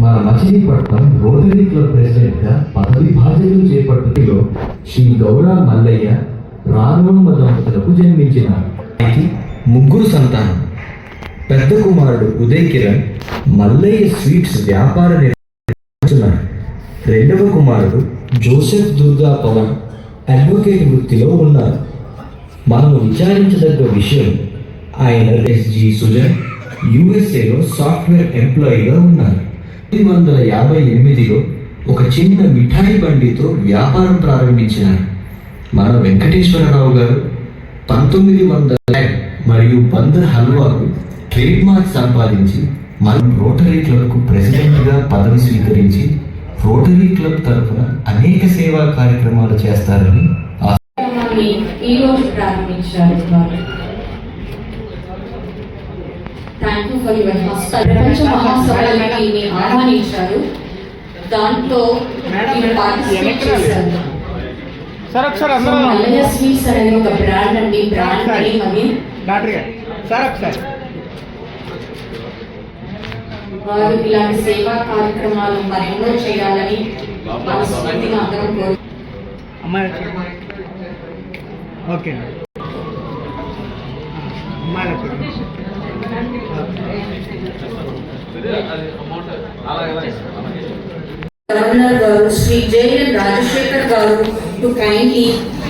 మన Machilipatnam rotary club president గా పదవి బాధ్యతలు చేపట్టులో శ్రీ గౌరా మల్లయ్య రాఘవమ్మ దంపతులకు జన్మించినారు. ముగ్గురు సంతానం. పెద్ద కుమారుడు ఉదయ్ కిరణ్ మల్లయ్య స్వీట్స్ వ్యాపార నిర్వహిస్తున్నారు. రెండవ కుమారుడు జోసెఫ్ దుర్గా పవన్ అడ్వకేట్ వృత్తిలో ఉన్నారు. మనం విచారించదగ్గ విషయం, ఆయన ఎస్జి సుజన్ యుఎస్ఏలో సాఫ్ట్వేర్ ఎంప్లాయీగా ఉన్నారు. 1958లో ఒక చిన్న మిఠాయి బండితో వ్యాపారం ప్రారంభించినారు. మన వెంకటేశ్వరరావు గారు 1900 మరియు బందర్ హల్వాకు ట్రేడ్ మార్క్ సంపాదించి మనం రోటరీ క్లబ్కు ప్రెసిడెంట్గా పదవి స్వీకరించి రోటరీ క్లబ్ తరఫున అనేక సేవా కార్యక్రమాలు చేస్తారని ఈరోజు ప్రారంభించారు. థ్యాంక్ యూ ఫర్ యువర్ ప్రపంచ మహాసభలకి ఆహ్వానించారు. దాంట్లో పార్టిసిపేట్ చేశారు. మల్లయ్య స్వీట్స్ అనేది ఒక బ్రాండ్ అండి. బ్రాండ్ నేమ్ అది. వారు ఇలాంటి సేవా కార్యక్రమాలు మరెన్నో చేయాలని మనస్ఫూర్తిగా అందరం గవర్నర్ గారు శ్రీ జేఎన్ రాజశేఖర్ గారు to kindly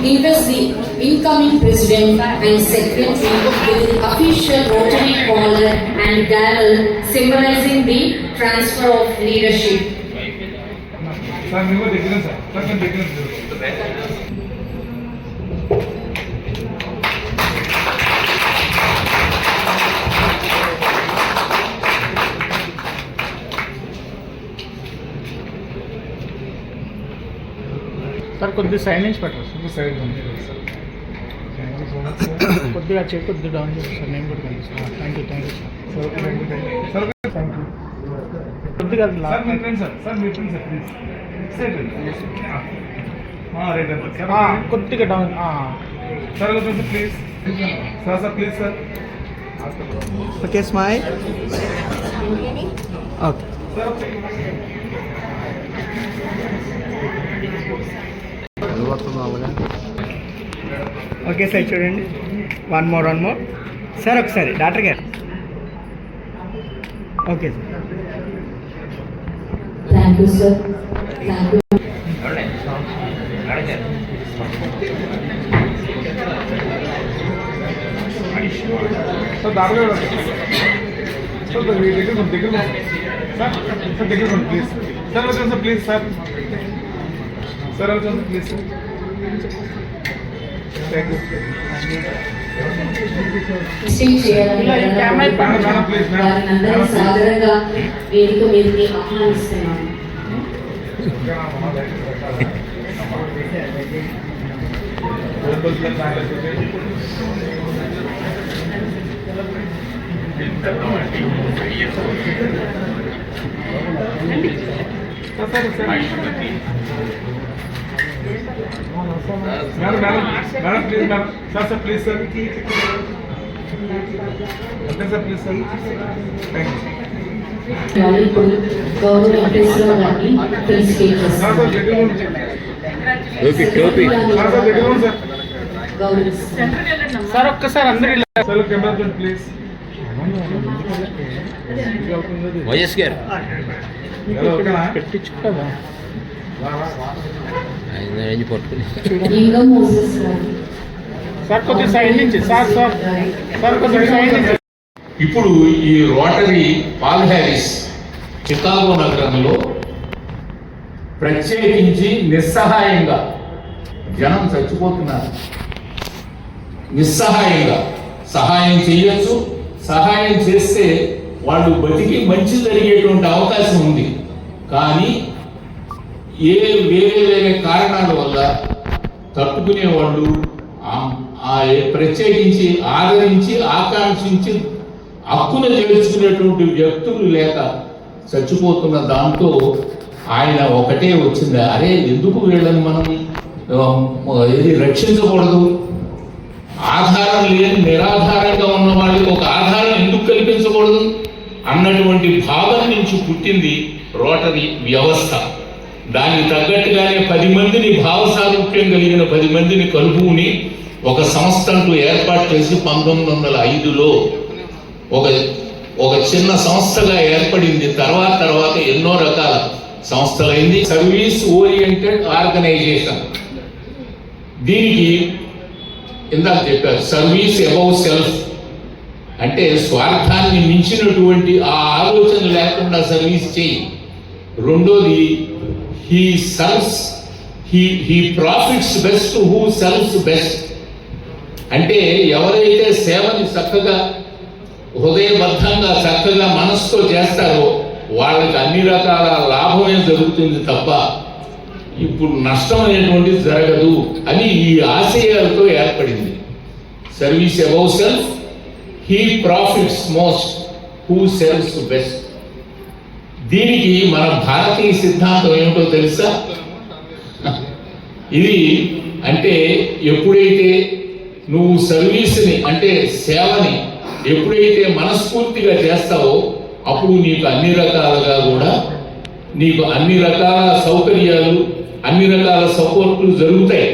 invest the incoming president and secretary with the official rotary collar and gavel symbolizing the transfer of leadership. Sir కొద్దిగా సైలెన్స్ పెట్టరు కొద్దిగా చెక్ కొద్దిగా డౌన్ చేసి సార్ నేను కూడా కనిపిస్తాను. Thank you sir. కొద్దిగా కొద్దిగా down sir please sir please sir. Okay smile. Okay okay sir చూడండి. వన్ మోర్ సార్ ఒకసారి డాక్టర్ గారు. Okay sir. Thank you sir. Thank you. Sir దారుగా సార్ దగ్గర ప్లీజ్ సార్ వచ్చాను సార్ ప్లీజ్ సార్ వచ్చాను please sir. Thank you. సాధారణంగా వేదిక మీదకి ఆహ్వానిస్తున్నాను. Madam please madam. Sir please sir. Okay sir please sir. Thank you. గౌరవ వెంకటేశ్వరరావు గారిని ఫెలిసిటేట్ చేస్తాను. సార్ ఒక్కసారి అందరూ సార్ కెమెరా ప్లీజ్. వైఎస్ గారు పెట్టించు కదా పట్టుకుని సార్ కొద్దిగా సైడ్ నుంచి సార్ కొద్దిగా సైడ్ నుంచి. ఇప్పుడు ఈ రోటరీ పాల్ హ్యారిస్ చికాగో నగరంలో ప్రత్యేకించి నిస్సహాయంగా జనం చచ్చిపోతున్నారు. నిస్సహాయంగా సహాయం చేయొచ్చు. సహాయం చేస్తే వాళ్ళు బతికి మంచి జరిగేటువంటి అవకాశం ఉంది. కానీ వేరే కారణాల వల్ల తట్టుకునేవాళ్ళు ప్రత్యేకించి ఆదరించి ఆకాంక్షించి హక్కును చేర్చుకునేటువంటి వ్యక్తులు లేక చచ్చిపోతున్న దాంతో ఆయన ఒకటే వచ్చింది, అరే ఎందుకు వీళ్ళని మనం ఏది రక్షించకూడదు, లేని నిరాధారంగా ఉన్న వాళ్ళకి ఒక ఆధారం ఎందుకు కల్పించకూడదు అన్నటువంటి భావం నుంచి పుట్టింది రోటరీ వ్యవస్థ. దానికి తగ్గట్టుగానే 10 మందిని భావసారూప్యం కలిగిన 10 మందిని కలుపుకుని ఒక సంస్థ అంటూ ఏర్పాటు చేసి 1905లో ఒక చిన్న సంస్థగా ఏర్పడింది. తర్వాత ఎన్నో రకాల సంస్థలైంది. Service oriented organisation. దీనికి ఇందాక చెప్పారు సర్వీస్ అబౌవ్ సెల్ఫ్ అంటే స్వార్థాన్ని మించినటువంటి ఆ ఆలోచన లేకుండా సర్వీస్ చేయి. రెండోది he profits best who serves best అంటే ఎవరైతే సేవని చక్కగా హృదయబద్ధంగా చక్కగా మనసుతో చేస్తారో వాళ్ళకి అన్ని రకాల లాభమే జరుగుతుంది తప్ప ఇప్పుడు నష్టం అనేటువంటిది జరగదు అని ఈ ఆశయాలతో ఏర్పడింది. Service above self, he profits most who serves best. దీనికి మన భారతీయ సిద్ధాంతం ఏమిటో తెలుసా? ఇది అంటే ఎప్పుడైతే నువ్వు సర్వీస్ని అంటే సేవని ఎప్పుడైతే మనస్ఫూర్తిగా చేస్తావో అప్పుడు నీకు అన్ని రకాలుగా కూడా నీకు అన్ని రకాల సౌకర్యాలు అన్ని రకాల సపోర్ట్లు జరుగుతాయి.